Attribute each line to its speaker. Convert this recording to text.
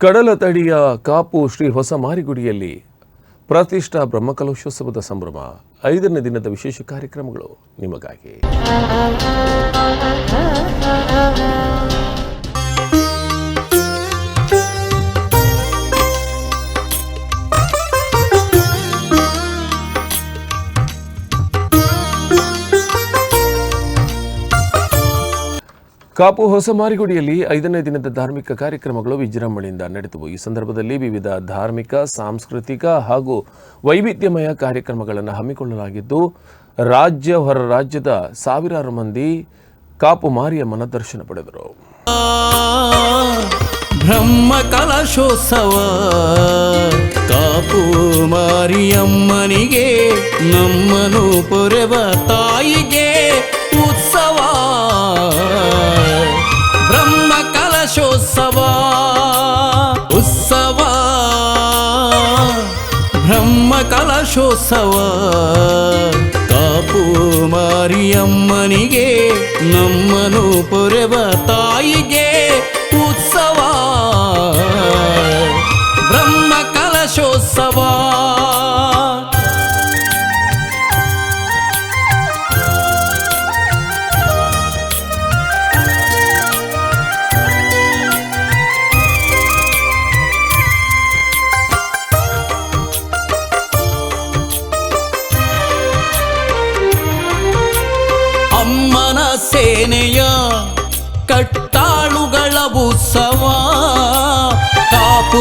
Speaker 1: ಕಡಲ ತಡಿಯ ಕಾಪು ಶ್ರೀ ಹೊಸ ಮಾರಿಗುಡಿಯಲ್ಲಿ ಪ್ರತಿಷ್ಠಾ ಬ್ರಹ್ಮಕಲಶೋತ್ಸವದ ಸಂಭ್ರಮ. 5ನೇ ದಿನದ ವಿಶೇಷ ಕಾರ್ಯಕ್ರಮಗಳು ನಿಮಗಾಗಿ. ಕಾಪು ಹೊಸ ಮಾರಿಗುಡಿಯಲ್ಲಿ 5ನೇ ದಿನದ ಧಾರ್ಮಿಕ ಕಾರ್ಯಕ್ರಮಗಳು ವಿಜೃಂಭಣೆಯಿಂದ ನಡೆದವು. ಈ ಸಂದರ್ಭದಲ್ಲಿ ವಿವಿಧ ಧಾರ್ಮಿಕ, ಸಾಂಸ್ಕೃತಿಕ ಹಾಗೂ ವೈವಿಧ್ಯಮಯ ಕಾರ್ಯಕ್ರಮಗಳನ್ನು ಹಮ್ಮಿಕೊಳ್ಳಲಾಗಿದ್ದು, ರಾಜ್ಯ ಹೊರ ರಾಜ್ಯದ ಸಾವಿರಾರು ಮಂದಿ ಕಾಪು ಮಾರಿಯಮ್ಮನ ದರ್ಶನ ಪಡೆದರು.
Speaker 2: ಬ್ರಹ್ಮ ಕಲಶೋತ್ಸವ ಕಾಪು ಮಾರಿಯಮ್ಮನಿಗೆ ನಮ್ಮನು ಪೊರೆವ ತಾಯಿಗೆ ಉತ್ಸವ. ಬ್ರಹ್ಮ ಕಲಶೋತ್ಸವ ಉತ್ಸವ, ಬ್ರಹ್ಮ ಕಲಶೋತ್ಸವ ಕಾಪು ಮಾರಿಯಮ್ಮನಿಗೆ ನಮ್ಮನು ಪೊರೆವ ತಾಯಿಗೆ ಉತ್ಸವ. ಬ್ರಹ್ಮ ಕಲಶೋತ್ಸವ ಅಮ್ಮನ ಸೇನೆಯ ಕಟ್ಟ